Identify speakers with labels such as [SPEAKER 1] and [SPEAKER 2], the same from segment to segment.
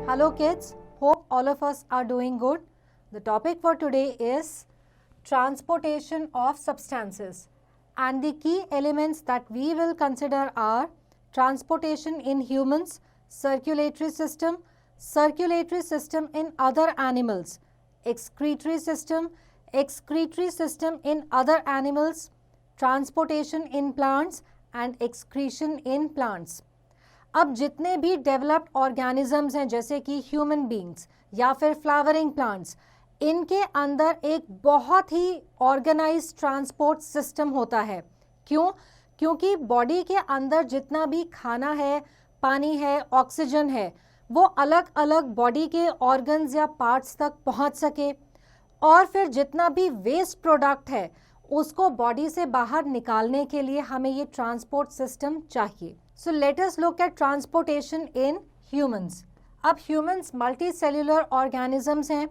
[SPEAKER 1] Hello kids, hope all of us are doing good. The topic for today is transportation of substances, and the key elements that we will consider are transportation in humans, circulatory system in other animals, excretory system in other animals, transportation in plants and excretion in plants. अब जितने भी developed organisms हैं जैसे कि human beings या फिर flowering plants, इनके अंदर एक बहुत ही ऑर्गेनाइज्ड ट्रांसपोर्ट सिस्टम होता है. क्यों? क्योंकि बॉडी के अंदर जितना भी खाना है, पानी है, ऑक्सीजन है, वो अलग अलग बॉडी के ऑर्गन्स या पार्ट्स तक पहुंच सके, और फिर जितना भी वेस्ट प्रोडक्ट है उसको बॉडी से बाहर निकालने के लिए हमें ये ट्रांसपोर्ट सिस्टम चाहिए. So let us look at transportation in humans. अब humans मल्टी सेल्यूलर ऑर्गेनिजम्स हैं.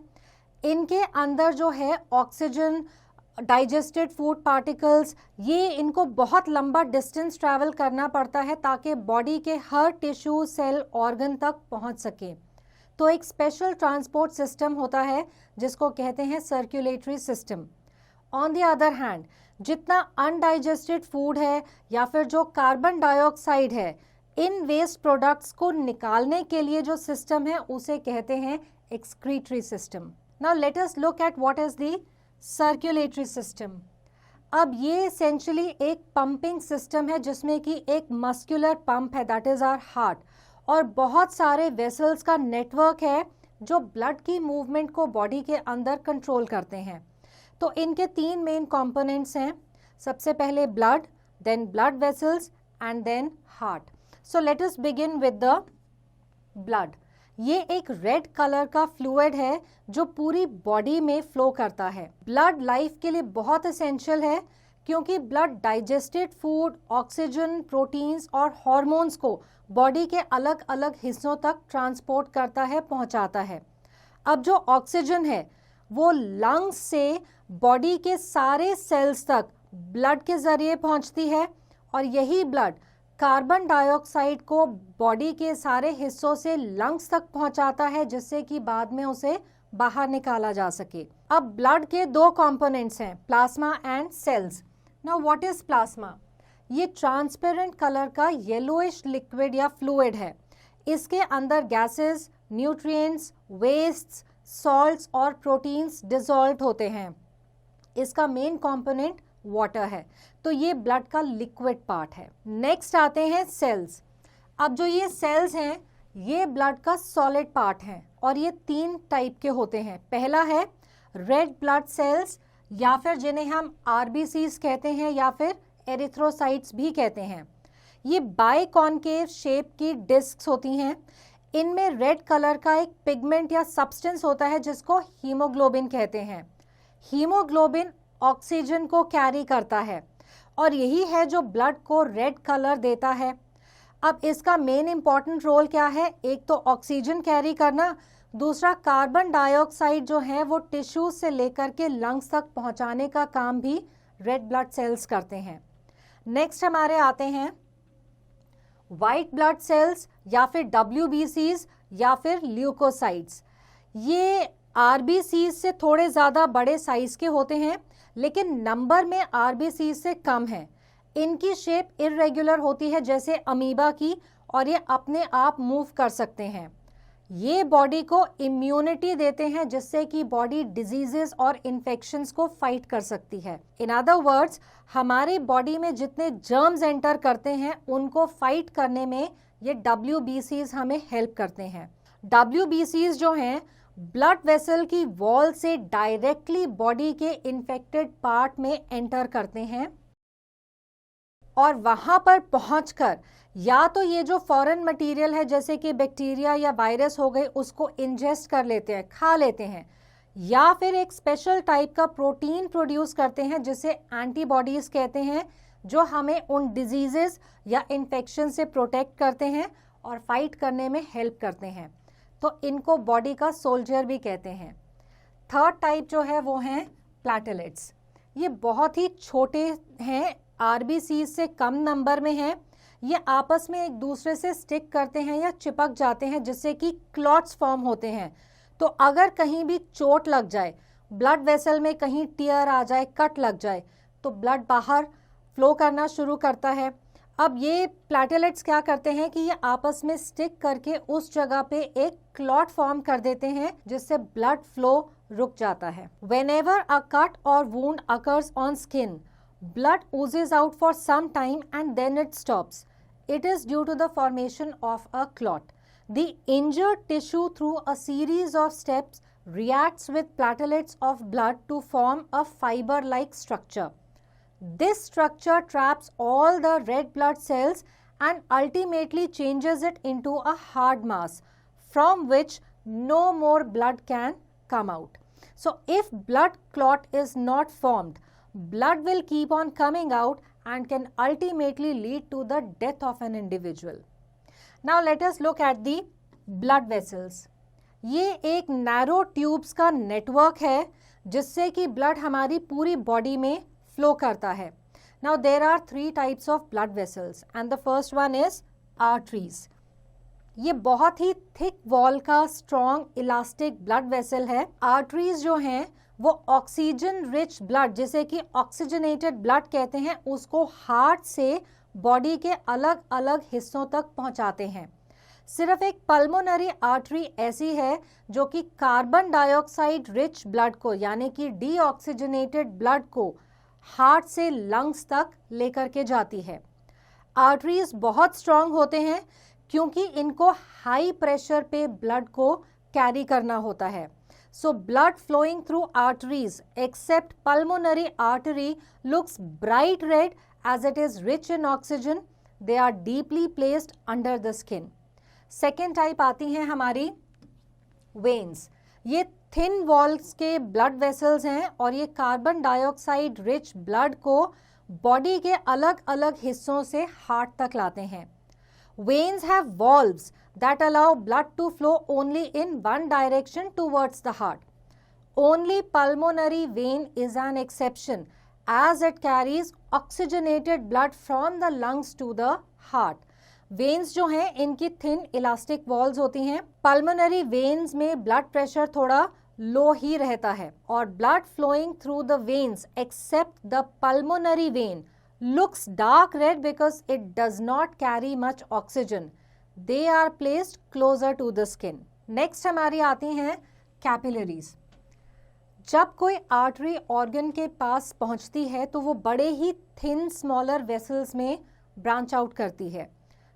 [SPEAKER 1] इनके अंदर जो है ऑक्सीजन, डाइजेस्टेड फूड पार्टिकल्स, ये इनको बहुत लंबा डिस्टेंस ट्रैवल करना पड़ता है ताकि बॉडी के हर टिश्यू, सेल, ऑर्गन तक पहुंच सके. तो एक स्पेशल ट्रांसपोर्ट सिस्टम होता है जिसको कहते हैं circulatory system. On the other hand, जितना अनडाइजेस्टेड फूड है या फिर जो कार्बन डाइऑक्साइड है, इन वेस्ट प्रोडक्ट्स को निकालने के लिए जो सिस्टम है उसे कहते हैं excretory system. Now let us look at what is the circulatory system. अब ये एसेंशियली एक पंपिंग सिस्टम है जिसमें कि एक मस्कुलर पंप है, दैट इज आवर हार्ट, और बहुत सारे वेसल्स का नेटवर्क है जो ब्लड की मूवमेंट को बॉडी के अंदर कंट्रोल करते हैं. तो इनके तीन मेन कंपोनेंट्स हैं. सबसे पहले blood, then blood vessels and then heart. So let us begin with the blood. ये एक रेड कलर का फ्लूइड है जो पूरी बॉडी में फ्लो करता है. ब्लड लाइफ के लिए बहुत एसेंशियल है क्योंकि blood digested food, oxygen, proteins और हार्मोन्स को बॉडी के अलग अलग हिस्सों तक ट्रांसपोर्ट करता है, पहुंचाता है. अब जो ऑक्सीजन है वो लंग्स से बॉडी के सारे सेल्स तक ब्लड के जरिए पहुंचती है, और यही ब्लड कार्बन डाइऑक्साइड को बॉडी के सारे हिस्सों से लंग्स तक पहुंचाता है जिससे कि बाद में उसे बाहर निकाला जा सके. अब ब्लड के दो कंपोनेंट्स हैं, plasma and cells. Now what is plasma? ये ट्रांसपेरेंट कलर का येलोइश लिक्विड या फ्लूइड है. इसके अंदर गैसेस, न्यूट्रिएंट्स, वेस्ट्स, सॉल्ट्स और प्रोटीन्स डिसॉल्व होते हैं. इसका मेन कंपोनेंट वाटर है. तो ये ब्लड का लिक्विड पार्ट है. नेक्स्ट आते हैं सेल्स. अब जो ये सेल्स हैं ये ब्लड का सॉलिड पार्ट हैं, और ये तीन टाइप के होते हैं. पहला है रेड ब्लड सेल्स, या फिर जिन्हें हम आरबीसीज कहते हैं या फिर एरिथ्रोसाइट्स भी कहते हैं. ये बाइकॉन्केव शेप की डिस्क्स होती हैं. इनमें रेड कलर का एक पिगमेंट या सब्सटेंस होता है जिसको हीमोग्लोबिन कहते हैं. हीमोग्लोबिन ऑक्सीजन को कैरी करता है और यही है जो ब्लड को रेड कलर देता है. अब इसका मेन इंपॉर्टेंट रोल क्या है? एक तो ऑक्सीजन कैरी करना, दूसरा कार्बन डाइऑक्साइड जो है वो टिश्यूज से लेकर के लंग्स तक पहुंचाने का काम भी रेड ब्लड सेल्स करते हैं. नेक्स्ट हमारे आते हैं वाइट ब्लड सेल्स या फिर WBCs या फिर ल्यूकोसाइट्स. ये RBCs से थोड़े ज़्यादा बड़े साइज के होते हैं, लेकिन नंबर में RBCs से कम है. इनकी शेप इरेगुलर होती है जैसे अमीबा की, और ये अपने आप मूव कर सकते हैं. ये बॉडी को इम्यूनिटी देते हैं जिससे कि बॉडी डिजीजेस और इन्फेक्शंस को फाइट कर सकती है. इन अदर वर्ड्स, हमारे बॉडी में जितने जर्म्स एंटर करते हैं उनको फाइट करने में ये WBCs हमें हेल्प करते हैं. WBCs जो हैं ब्लड वेसल की वॉल से डायरेक्टली बॉडी के इन्फेक्टेड पार्ट में एंटर करते हैं, और वहां पर पहुंचकर या तो ये जो फॉरेन मटेरियल है जैसे कि बैक्टीरिया या वायरस हो गए उसको इंजेस्ट कर लेते हैं, खा लेते हैं, या फिर एक स्पेशल टाइप का प्रोटीन प्रोड्यूस करते हैं जिसे एंटीबॉडीज कहते हैं, जो हमें उन डिजीजेस या इन्फेक्शन से प्रोटेक्ट करते हैं और फाइट करने में हेल्प करते हैं. तो इनको बॉडी का सोल्जर भी कहते हैं. थर्ड टाइप जो है वो हैं प्लेटलेट्स. ये बहुत ही छोटे हैं, RBCs से कम नंबर में हैं. ये आपस में एक दूसरे से स्टिक करते हैं या चिपक जाते हैं, जिससे कि क्लॉट्स फॉर्म होते हैं। तो अगर कहीं भी चोट लग जाए, ब्लड वेसल में कहीं टियर आ जाए, कट लग जाए, तो ब्लड बाहर फ्लो करना शुरू करता है। अब ये प्लेटलेट्स क्या करते हैं कि ये आपस में स्टिक करके उस जगह पे एक क्लॉट फॉर्म कर देते हैं, जिससे ब्लड फ्लो रुक जाता है। Whenever a cut or wound occurs on skin, blood oozes out for some time and then it stops. It is due to the formation of a clot. The injured tissue through a series of steps reacts with platelets of blood to form a fiber-like structure. This structure traps all the red blood cells and ultimately changes it into a hard mass from which no more blood can come out. So if blood clot is not formed, blood will keep on coming out and can ultimately lead to the death of an individual. Now let us look at the blood vessels. ये एक narrow tubes का network है जिससे कि blood हमारी पूरी body में flow करता है. Now there are 3 types of blood vessels and the first one is arteries. ये बहुत ही थिक वॉल का स्ट्रॉन्ग इलास्टिक ब्लड वेसल है. आर्टरीज जो हैं वो ऑक्सीजन रिच ब्लड, जिसे कि ऑक्सीजनेटेड ब्लड कहते हैं, उसको हार्ट से बॉडी के अलग अलग हिस्सों तक पहुंचाते हैं. सिर्फ एक पल्मोनरी आर्टरी ऐसी है जो कि कार्बन डाइऑक्साइड रिच ब्लड को, यानी कि डीऑक्सीजनेटेड ब्लड को हार्ट से लंग्स तक लेकर के जाती है. आर्टरीज बहुत स्ट्रॉन्ग होते हैं क्योंकि इनको हाई प्रेशर पे ब्लड को कैरी करना होता है. So blood flowing through arteries except pulmonary artery looks bright red as it is rich in oxygen. They are deeply placed under the skin. Second type आती हैं हमारी वेन्स. ये thin walls के blood vessels हैं और ये carbon dioxide rich blood को body के अलग अलग हिस्सों से हार्ट तक लाते हैं. Veins have valves that allow blood to flow only in one direction towards the heart. Only pulmonary vein is an exception as it carries oxygenated blood from the lungs to the heart. Veins जो हैं इनकी thin elastic walls होती हैं. Pulmonary veins में blood pressure थोड़ा लो ही रहता है और blood flowing through the veins except the pulmonary vein looks dark red because it does not carry much oxygen. They are placed closer to the skin. Next हमारी आती हैं capillaries. जब कोई आर्टरी ऑर्गन के पास पहुंचती है तो वो बड़े ही थिन स्मॉलर वेसल्स में ब्रांच आउट करती है.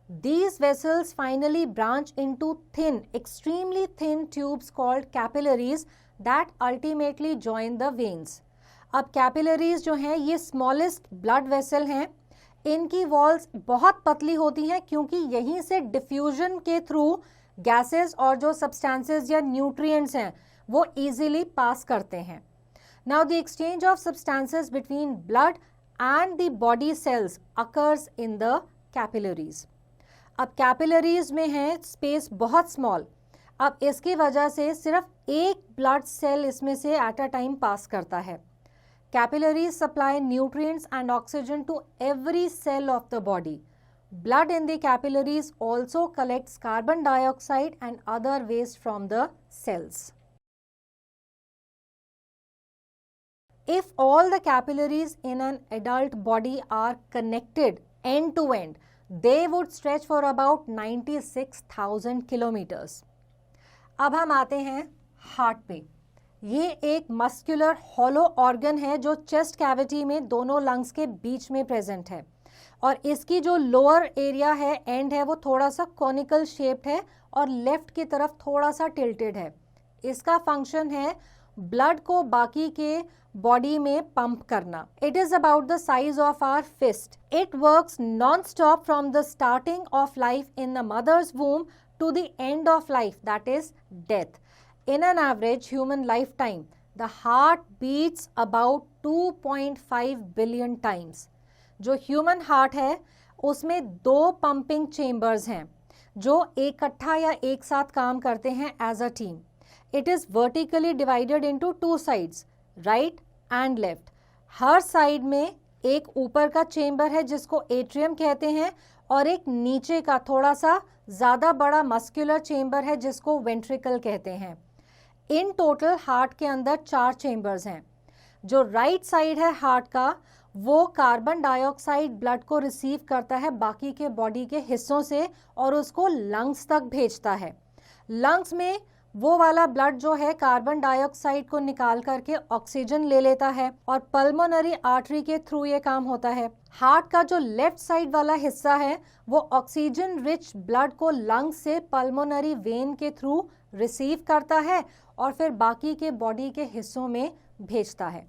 [SPEAKER 1] These vessels finally branch into thin, extremely thin tubes called capillaries that ultimately join the veins. अब कैपिलरीज जो हैं ये स्मॉलेस्ट ब्लड वेसल हैं. इनकी वॉल्स बहुत पतली होती हैं क्योंकि यहीं से डिफ्यूजन के थ्रू गैसेस और जो सब्सटेंसेस या न्यूट्रिएंट्स हैं वो इजीली पास करते हैं. Now the exchange of substances between blood and the body cells occurs in the capillaries. अब कैपिलरीज में है स्पेस बहुत स्मॉल. अब इसकी वजह से सिर्फ एक ब्लड सेल इसमें से एट अ टाइम पास करता है. Capillaries supply nutrients and oxygen to every cell of the body. Blood in the capillaries also collects carbon dioxide and other waste from the cells. If all the capillaries in an adult body are connected end to end, they would stretch for about 96,000 kilometers. अब हम आते हैं heart पे. ये एक muscular hollow organ है जो chest cavity में दोनों लंग्स के बीच में प्रेजेंट है और इसकी जो लोअर एरिया है, एंड है, वो थोड़ा सा कॉनिकल शेप्ड है और लेफ्ट की तरफ थोड़ा सा टिल्टेड है. इसका फंक्शन है ब्लड को बाकी के बॉडी में पंप करना. It is about the size of our fist. It works non stop from the starting of life in the mother's womb to the end of life, that is death. In an average human lifetime, the heart beats about 2.5 billion times. जो human heart है उसमें 2 pumping chambers हैं जो इकट्ठा या एक साथ काम करते हैं as a team. It is vertically divided into 2 sides, right and left. Her side में एक ऊपर का चेम्बर है जिसको एट्रियम कहते हैं और एक नीचे का थोड़ा सा ज़्यादा बड़ा मस्कुलर चेम्बर है जिसको वेंट्रिकल कहते हैं। इन टोटल हार्ट के अंदर 4 चेम्बर्स हैं। जो राइट साइड है हार्ट का वो कार्बन डाइऑक्साइड ब्लड को रिसीव करता है बाकी के बॉडी के हिस्सों से और उसको लंग्स तक भेजता है। लंग्स में वो वाला ब्लड जो है कार्बन डाइऑक्साइड को निकाल करके ऑक्सीजन ले लेता है और पल्मोनरी आर्टरी के थ्रू ये काम होता है। हार्ट का जो लेफ्ट साइड वाला हिस्सा है वो ऑक्सीजन रिच ब्लड को लंग्स से पल्मोनरी वेन के थ्रू रिसीव करता है और फिर बाकी के बॉडी के हिस्सों में भेजता है।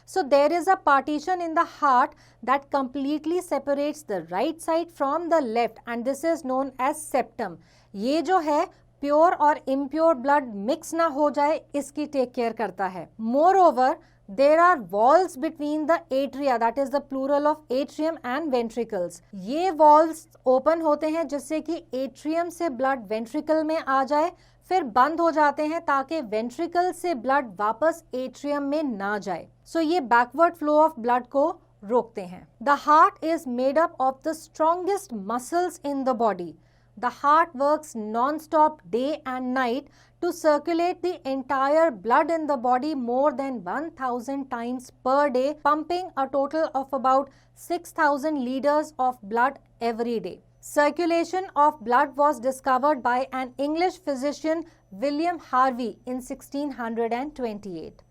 [SPEAKER 1] So there is a partition in the heart that completely separates the right side from the left and this is known as septum. ये जो है प्योर और इम्प्योर ब्लड मिक्स ना हो जाए इसकी टेक केयर करता है। Moreover, there are walls between the atria, that is the plural of atrium and ventricles. ये walls ओपन होते हैं जिससे कि एट्रियम से ब्लड वेंट्रिकल में आ जाए, फिर बंद हो जाते हैं ताकि वेंट्रिकल से ब्लड वापस एट्रियम में ना जाए। सो ये बैकवर्ड फ्लो ऑफ ब्लड को रोकते हैं। The heart is made up of the strongest muscles in the body. The heart works non-stop day and night to circulate the entire blood in the body more than 1000 times per day, pumping a total of about 6000 liters of blood every day. Circulation of blood was discovered by an English physician, William Harvey, in 1628.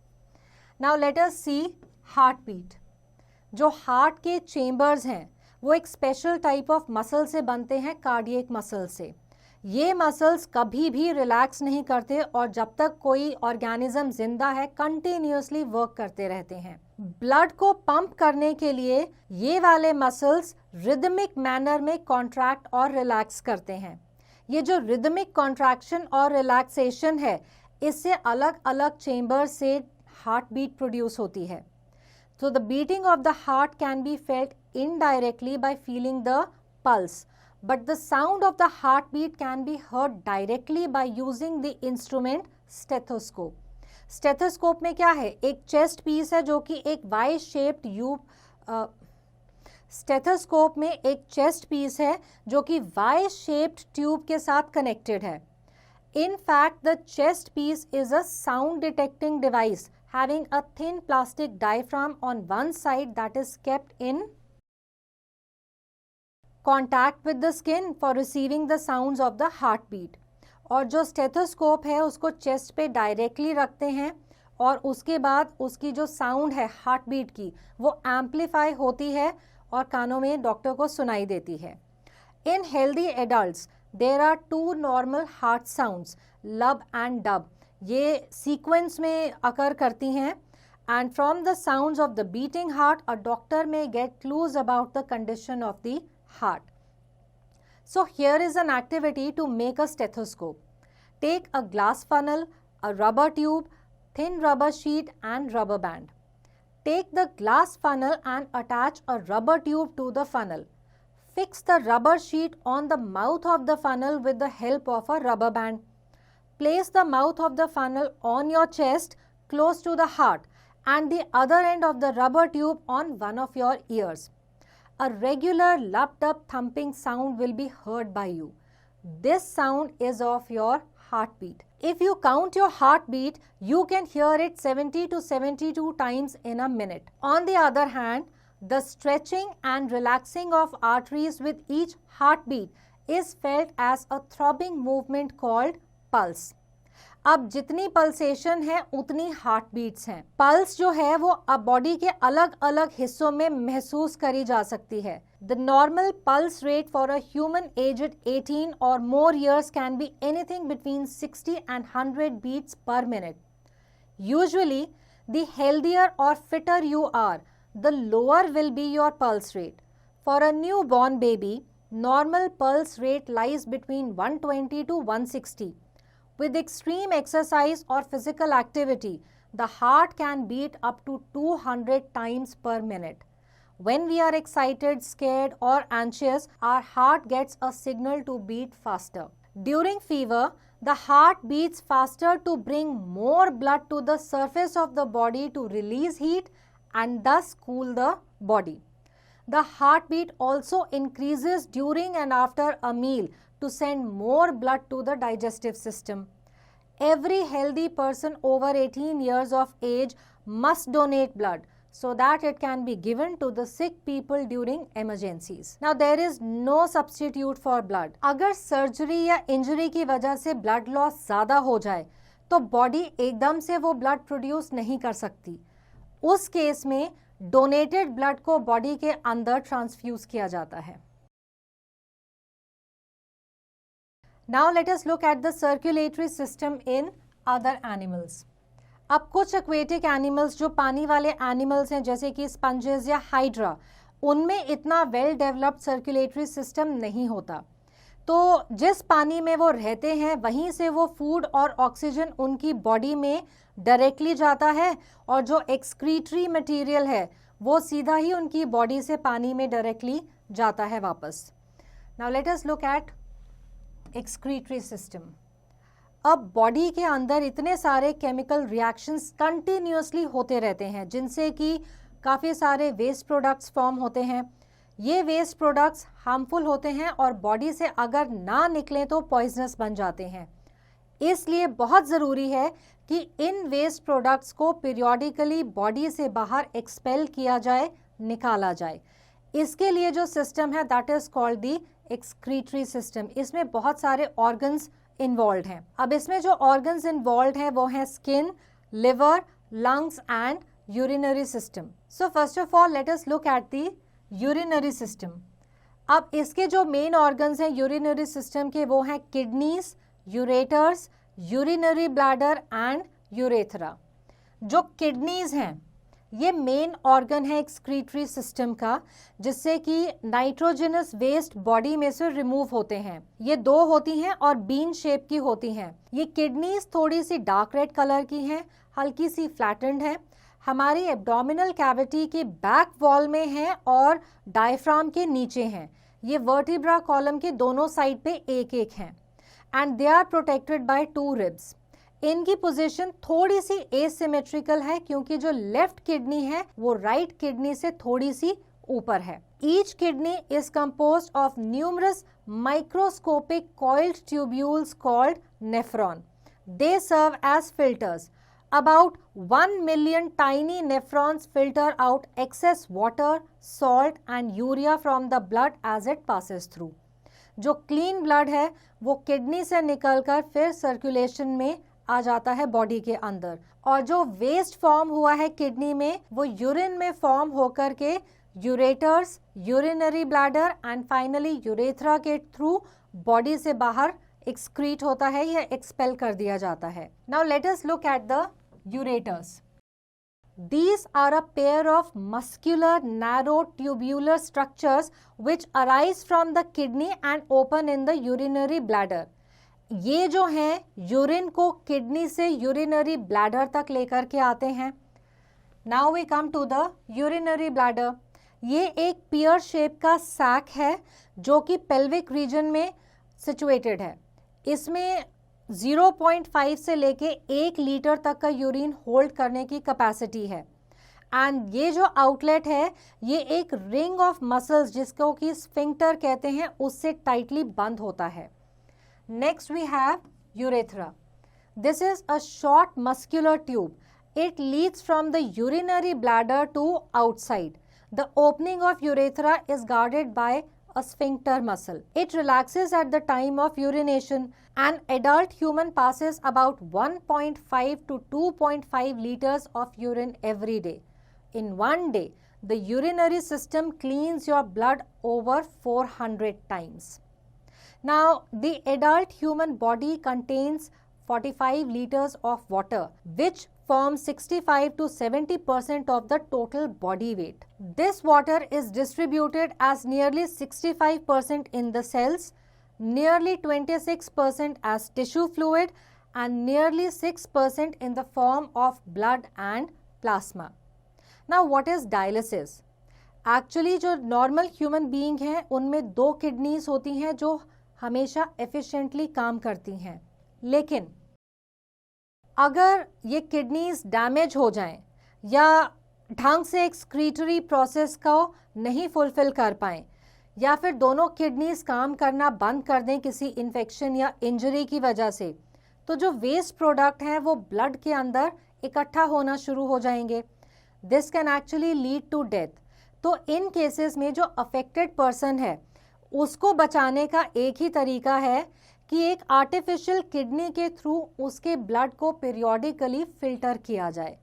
[SPEAKER 1] Now let us see heartbeat. जो heart के chambers हैं वो एक special type of muscle से बनते हैं, cardiac muscle से। ये मसल्स कभी भी रिलैक्स नहीं करते और जब तक कोई ऑर्गेनिज्म जिंदा है कंटिन्यूसली वर्क करते रहते हैं। ब्लड को पंप करने के लिए ये वाले मसल्स रिदमिक मैनर में कॉन्ट्रैक्ट और रिलैक्स करते हैं। ये जो रिदमिक कॉन्ट्रैक्शन और रिलैक्सेशन है इससे अलग अलग चेम्बर से हार्ट बीट प्रोड्यूस होती है। So the beating of the heart can be felt indirectly by feeling the pulse, but the sound of the heartbeat can be heard directly by using the instrument stethoscope. Stethoscope में क्या है, एक chest piece है जो कि एक Y shaped tube, stethoscope में एक चेस्ट पीस है जो कि वाई शेप्ड ट्यूब के साथ कनेक्टेड है। In fact, the chest piece is a sound detecting device having a thin plastic diaphragm on one side that is kept in contact with the skin for receiving the sounds of the heartbeat. और जो stethoscope है उसको chest पे directly रखते हैं और उसके बाद उसकी जो साउंड है हार्ट बीट की वो एम्पलीफाई होती है और कानों में डॉक्टर को सुनाई देती है। In healthy adults there are 2 normal heart sounds, lub and dub. ये सीक्वेंस में अकर करती हैं and from the sounds of the beating heart a doctor may get clues about the condition of the heart. So here is an activity to make a stethoscope. Take a glass funnel, a rubber tube, thin rubber sheet and rubber band. Take the glass funnel and attach a rubber tube to the funnel. Fix the rubber sheet on the mouth of the funnel with the help of a rubber band. Place the mouth of the funnel on your chest close to the heart and the other end of the rubber tube on one of your ears. A regular lumped-up thumping sound will be heard by you. This sound is of your heartbeat. If you count your heartbeat, you can hear it 70 to 72 times in a minute. On the other hand, the stretching and relaxing of arteries with each heartbeat is felt as a throbbing movement called pulse. अब जितनी pulsation है उतनी heart beats हैं। Pulse जो है वो अब body के अलग अलग हिस्सों में महसूस करी जा सकती है। The normal pulse rate for a human aged 18 or more years can be anything between 60 and 100 beats per minute. Usually the healthier or fitter you are, the lower will be your pulse rate. For a newborn baby, normal pulse rate lies between 120 to 160. With extreme exercise or physical activity, the heart can beat up to 200 times per minute. When we are excited, scared or anxious, our heart gets a signal to beat faster. During fever, the heart beats faster to bring more blood to the surface of the body to release heat and thus cool the body. The heartbeat also increases during and after a meal to send more blood to the digestive system. Every healthy person over 18 years of age must donate blood so that it can be given to the sick people during emergencies. Now there is no substitute for blood. अगर surgery या injury की वजह से blood loss ज़्यादा हो जाए तो body एकदम से वो ब्लड प्रोड्यूस नहीं कर सकती. उस केस में डोनेटेड ब्लड को बॉडी के अंदर ट्रांसफ्यूज किया जाता है. Now let us look at the circulatory system in other animals. अब कुछ एक्वेटिक एनिमल्स जो पानी वाले एनिमल्स हैं जैसे कि स्पंजेस या हाइड्रा, उनमें इतना वेल डेवलप्ड सर्कुलेटरी सिस्टम नहीं होता. तो जिस पानी में वो रहते हैं वहीं से वो फूड और ऑक्सीजन उनकी बॉडी में डायरेक्टली जाता है और जो एक्सक्रीटरी मटेरियल है वो सीधा ही उनकी बॉडी से पानी में डायरेक्टली जाता है वापस. Now let us look eight excretory system. अब बॉडी के अंदर इतने सारे केमिकल रिएक्शंस कंटिन्यूअसली होते रहते हैं जिनसे कि काफ़ी सारे वेस्ट प्रोडक्ट्स फॉर्म होते हैं. ये वेस्ट प्रोडक्ट्स हार्मफुल होते हैं और बॉडी से अगर ना निकलें तो पॉइजनस बन जाते हैं. इसलिए बहुत ज़रूरी है कि इन वेस्ट प्रोडक्ट्स को पीरियोडिकली बॉडी से बाहर एक्सपेल किया जाए, निकाला जाए. इसके लिए जो सिस्टम है that is called the excretory system. इसमें बहुत सारे ऑर्गन्स इन्वॉल्व हैं. अब इसमें जो ऑर्गन्स इन्वॉल्व हैं वो हैं skin, liver, lungs and urinary system. So first of all let us look at the urinary system. अब इसके जो मेन ऑर्गन्स हैं यूरिनरी सिस्टम के वो हैं kidneys, ureters, urinary bladder and urethra. जो किडनीज हैं ये मेन ऑर्गन है एक्सक्रीटरी सिस्टम का जिससे कि नाइट्रोजनस वेस्ट बॉडी में से रिमूव होते हैं. ये दो होती हैं और बीन शेप की होती हैं. ये किडनीज थोड़ी सी डार्क रेड कलर की हैं, हल्की सी फ्लैटेंड है, हमारी एब्डोमिनल कैविटी के बैक वॉल में है और डायफ्राम के नीचे हैं. ये वर्टिब्रा कॉलम के दोनों साइड पे एक एक हैं and they are protected by 2 ribs. इनकी पोजीशन थोड़ी सी एसिमेट्रिकल है क्योंकि जो लेफ्ट किडनी है वो राइट किडनी से थोड़ी सी ऊपर है. Each kidney is composed of numerous microscopic coiled tubules called nephron. They serve as filters. About 1 million tiny nephrons filter out excess water, salt and urea from the blood as it passes through. जो clean blood है वो kidney से निकलकर फिर circulation में आ जाता है body के अंदर और जो वेस्ट फॉर्म हुआ है किडनी में वो यूरिन में फॉर्म होकर के ureters, urinary bladder and finally urethra के थ्रू बॉडी से बाहर एक्सक्रीट होता है या एक्सपेल कर दिया जाता है. Now let us look at the ureters. These are a pair of muscular narrow tubular structures which arise from the kidney and open in the urinary bladder. ये जो हैं यूरिन को किडनी से यूरिनरी ब्लैडर तक लेकर के आते हैं. Now we come to the urinary bladder. ये एक पियर शेप का सैक है जो कि पेल्विक रीजन में सिचुएटेड है. इसमें 0.5 से लेके 1 लीटर तक का यूरिन होल्ड करने की कैपेसिटी है एंड ये जो आउटलेट है ये एक रिंग ऑफ मसल्स जिसको कि स्फिंक्टर कहते हैं उससे टाइटली बंद होता है. Next we have urethra. This is a short muscular tube. It leads from the urinary bladder to outside. The opening of urethra is guarded by a sphincter muscle. It relaxes at the time of urination. An adult human passes about 1.5 to 2.5 liters of urine every day. In one day, the urinary system cleans your blood over 400 times. Now, the adult human body contains 45 liters of water, which forms 65 to 70% of the total body weight. This water is distributed as nearly 65% in the cells, nearly 26% as tissue fluid, and nearly 6% in the form of blood and plasma. Now, what is dialysis? Actually, जो normal human being हैं उनमें 2 kidneys होती हैं जो हमेशा efficiently काम करती हैं. लेकिन अगर ये किडनीज डैमेज हो जाएं या ढंग से एक्सक्रीटरी प्रोसेस को नहीं फुलफिल कर पाएं, या फिर दोनों किडनीज काम करना बंद कर दें किसी इन्फेक्शन या इंजरी की वजह से, तो जो वेस्ट प्रोडक्ट हैं वो ब्लड के अंदर इकट्ठा होना शुरू हो जाएंगे. This can actually lead to death. तो इन केसेस में जो अफेक्टेड पर्सन है उसको बचाने का एक ही तरीका है कि एक आर्टिफिशियल किडनी के थ्रू उसके ब्लड को पीरियोडिकली फिल्टर किया जाए.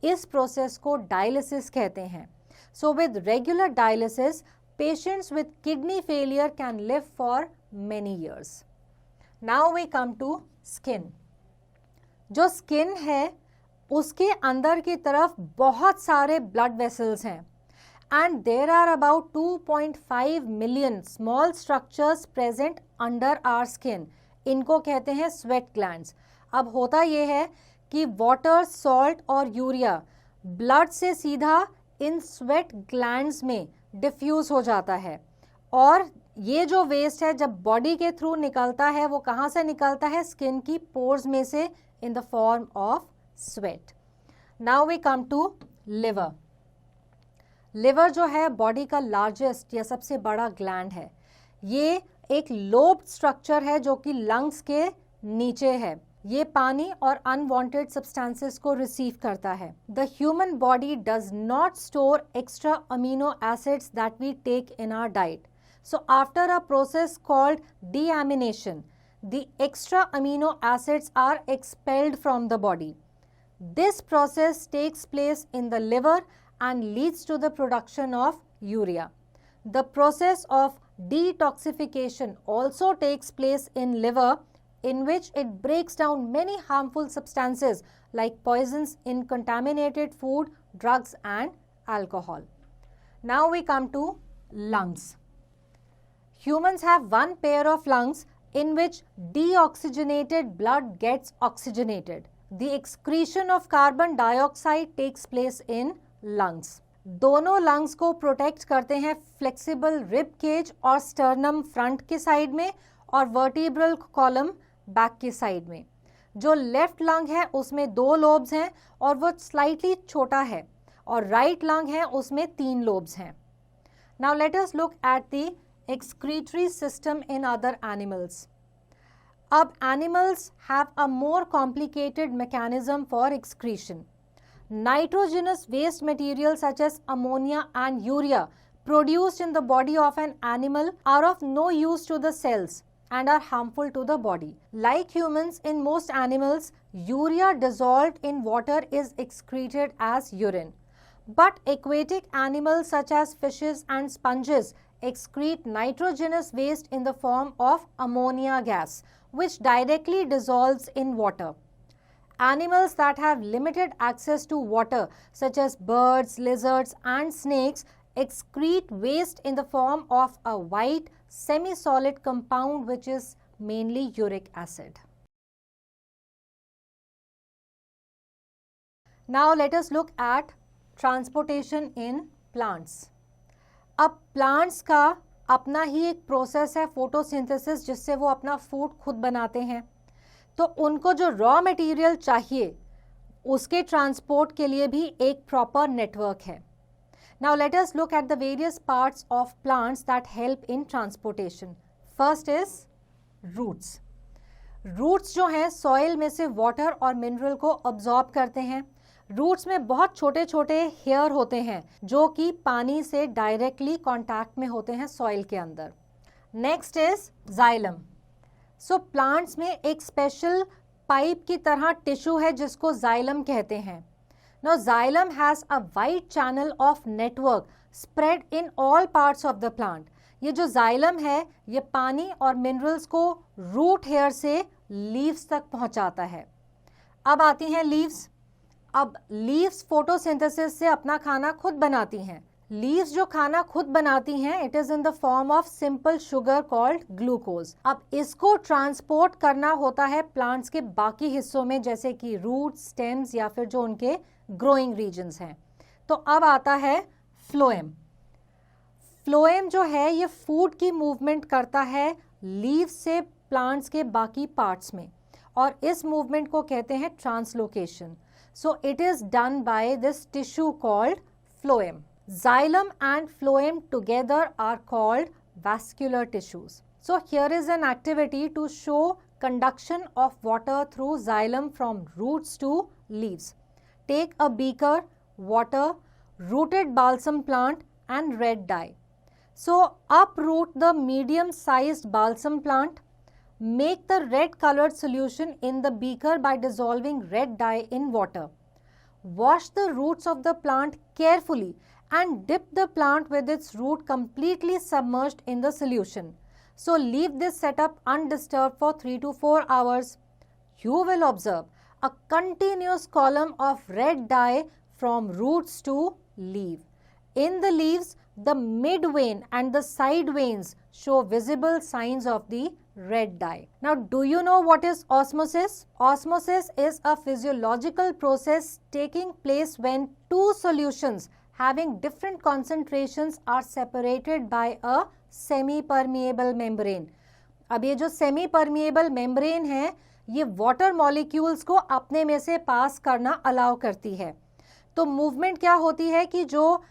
[SPEAKER 1] इस प्रोसेस को डायलिसिस कहते हैं. So with regular dialysis patients with kidney failure can live for many years. Now we come to skin. जो स्किन है उसके अंदर की तरफ बहुत सारे ब्लड वेसल्स हैं, and there are about 2.5 million small structures present under our skin. इनको कहते हैं sweat glands. अब होता ये है कि वाटर, सॉल्ट और यूरिया ब्लड से सीधा इन स्वेट ग्लैंड्स में डिफ्यूज हो जाता है, और ये जो वेस्ट है जब बॉडी के थ्रू निकलता है वो कहाँ से निकलता है? स्किन की पोर्स में से, in the form of sweat. Now we come to liver. Liver जो है बॉडी का लार्जेस्ट या सबसे बड़ा ग्लैंड है. ये एक लोब्ड स्ट्रक्चर है जो कि लंग्स के नीचे है. ये पानी और अनवांटेड सब्सटेंसेस को रिसीव करता है. The human body does not store extra amino acids that we take in our diet. So after a process called deamination, the extra amino acids are expelled from the body. This process takes place in the liver and leads to the production of urea. The process of detoxification also takes place in liver, in which it breaks down many harmful substances like poisons in contaminated food, drugs and alcohol. Now we come to lungs. Humans have one pair of lungs in which deoxygenated blood gets oxygenated. The excretion of carbon dioxide takes place in lungs. दोनों lungs को protect करते हैं flexible rib cage और sternum front के side में और vertebral column back के side में. जो लेफ्ट लंग है उसमें 2 लोब्स हैं और वो स्लाइटली छोटा है, और राइट लंग है उसमें 3 लोब्स हैं. Now let us look at the excretory system in other animals. अब animals have a more complicated mechanism for excretion. Nitrogenous waste material such as ammonia and urea produced in the body of an animal are of no use to the cells and are harmful to the body. Like humans, in most animals, urea dissolved in water is excreted as urine. But aquatic animals such as fishes and sponges excrete nitrogenous waste in the form of ammonia gas, which directly dissolves in water. Animals that have limited access to water, such as birds, lizards, and snakes, excrete waste in the form of a white, semi-solid compound which is mainly uric acid. Now let us look at transportation in plants. अब plants का अपना ही एक process है photosynthesis, जिससे वो अपना food खुद बनाते हैं. तो उनको जो रॉ मटेरियल चाहिए उसके ट्रांसपोर्ट के लिए भी एक प्रॉपर नेटवर्क है. Now let us look at the various parts of plants that help in transportation. First is roots. Roots जो हैं सॉइल में से वाटर और मिनरल को अब्जॉर्ब करते हैं. रूट्स में बहुत छोटे छोटे हेयर होते हैं जो कि पानी से डायरेक्टली कांटेक्ट में होते हैं सॉइल के अंदर. Next is xylem. So plants में एक स्पेशल पाइप की तरह टिश्यू है जिसको जाइलम कहते हैं. Now xylem has a wide channel of network spread in all parts of the plant. ये जो जाइलम है ये पानी और मिनरल्स को रूट हेयर से लीव्स तक पहुंचाता है. अब आती हैं लीव्स. अब लीव्स फोटोसिंथेसिस से अपना खाना खुद बनाती हैं. लीव्स जो खाना खुद बनाती हैं it is in the form of simple sugar called glucose. अब इसको ट्रांसपोर्ट करना होता है प्लांट्स के बाकी हिस्सों में, जैसे कि रूट, स्टेम्स या फिर जो उनके ग्रोइंग रीजन्स हैं. तो अब आता है फ्लोएम. फ्लोएम जो है ये फूड की मूवमेंट करता है लीव्स से प्लांट्स के बाकी पार्ट्स में, और इस मूवमेंट को कहते हैं translocation. So it is done by this tissue called phloem. Xylem and phloem together are called vascular tissues. So here is an activity to show conduction of water through xylem from roots to leaves. Take a beaker, water, rooted balsam plant and red dye. So uproot the medium-sized balsam plant. Make the red colored solution in the beaker by dissolving red dye in water. Wash the roots of the plant carefully and dip the plant with its root completely submerged in the solution. So leave this setup undisturbed for 3 to 4 hours. You will observe a continuous column of red dye from roots to leaf. In the leaves, the mid vein and the side veins show visible signs of the red dye. Now, do you know what is osmosis? Osmosis is a physiological process taking place when two solutions having different concentrations are separated by a semi-permeable membrane. अब ये जो semi-permeable membrane है, ये water molecules को अपने में से पास करना अलाउ करती है. तो मूवमेंट क्या होती है कि जो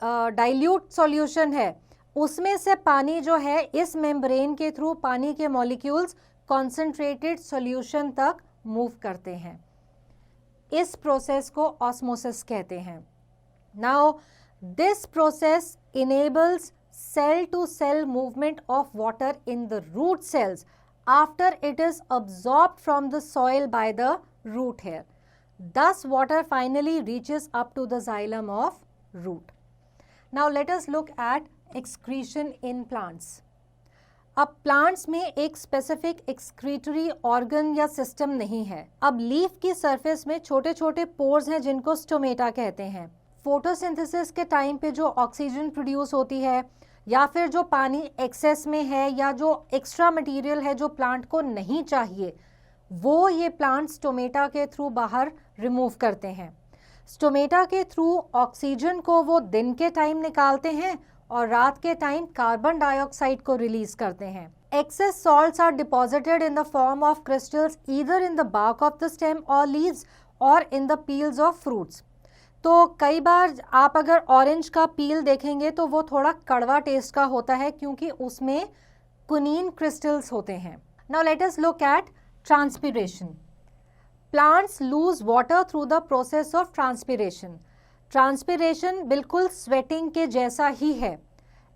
[SPEAKER 1] डाइल्यूट सॉल्यूशन है उसमें से पानी जो है इस मेम्ब्रेन के थ्रू पानी के मॉलिक्यूल्स कॉन्सेंट्रेटेड सॉल्यूशन तक मूव करते हैं. इस प्रोसेस को ऑस्मोसिस कहते हैं. Now this process enables cell to cell movement of water in the root cells after it is absorbed from the soil by the root hair. Thus water finally reaches up to the xylem of root. Now let us look at excretion in plants. अब plants में एक specific excretory organ या system नहीं है. अब leaf की surface में छोटे छोटे pores हैं जिनको stomata कहते हैं. फोटोसिंथेसिस के टाइम पे जो ऑक्सीजन प्रोड्यूस होती है या फिर जो पानी एक्सेस में है या जो एक्स्ट्रा मटेरियल है जो प्लांट को नहीं चाहिए वो ये प्लांट स्टोमेटा के थ्रू बाहर रिमूव करते हैं. स्टोमेटा के थ्रू ऑक्सीजन को वो दिन के टाइम निकालते हैं और रात के टाइम कार्बन डाइऑक्साइड को रिलीज करते हैं. Excess salts are deposited in the form of crystals either in the bark of the stem और लीव्स और in the peels of fruits. तो कई बार आप अगर ऑरेंज का पील देखेंगे तो वो थोड़ा कड़वा टेस्ट का होता है क्योंकि उसमें कुनीन क्रिस्टल्स होते हैं. Now let us look at transpiration. Plants lose water through the process of transpiration. Transpiration बिल्कुल स्वेटिंग के जैसा ही है.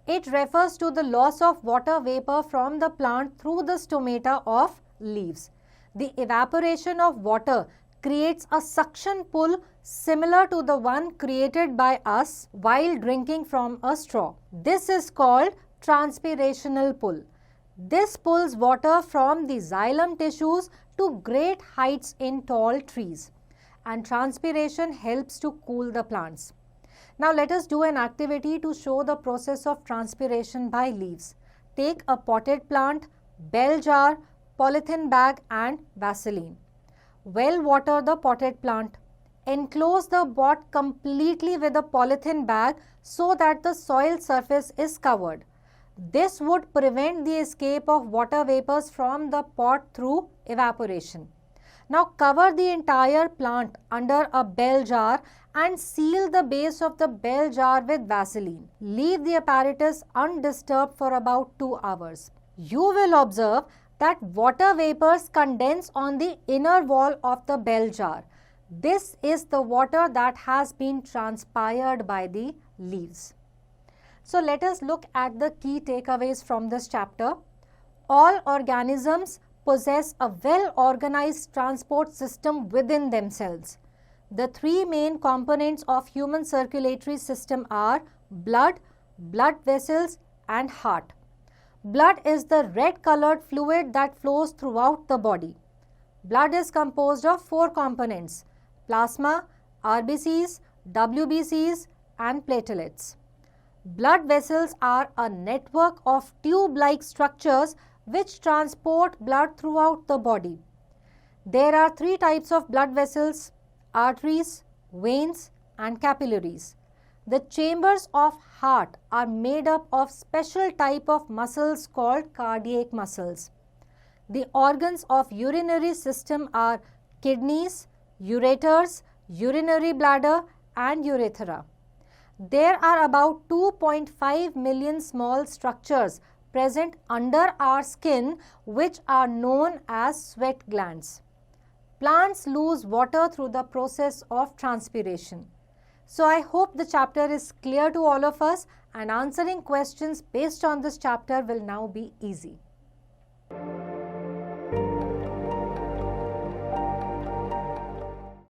[SPEAKER 1] It refers to the loss of water vapour from the plant through the stomata of leaves. The evaporation of water creates a suction pull similar to the one created by us while drinking from a straw. This is called transpirational pull. This pulls water from the xylem tissues to great heights in tall trees, and transpiration helps to cool the plants. Now let us do an activity to show the process of transpiration by leaves. Take a potted plant, bell jar, polythene bag and Vaseline. Well water the potted plant. Enclose the pot completely with a polythene bag so that the soil surface is covered. This would prevent the escape of water vapors from the pot through evaporation. Now cover the entire plant under a bell jar and seal the base of the bell jar with Vaseline. Leave the apparatus undisturbed for about 2 hours. You will observe that water vapors condense on the inner wall of the bell jar. This is the water that has been transpired by the leaves. So let us look at the key takeaways from this chapter. All organisms possess a well-organized transport system within themselves. The three main components of human circulatory system are blood, blood vessels and heart. Blood is the red colored fluid that flows throughout the body. Blood is composed of 4 components: plasma, RBCs, WBCs and platelets. Blood vessels are a network of tube-like structures which transport blood throughout the body. There are 3 types of blood vessels: arteries, veins and capillaries. The chambers of heart are made up of special type of muscles called cardiac muscles. The organs of urinary system are kidneys, ureters, urinary bladder, and urethra. There are about 2.5 million small structures present under our skin which are known as sweat glands. Plants lose water through the process of transpiration. So I hope the chapter is clear to all of us, and answering questions based on this chapter will now be easy.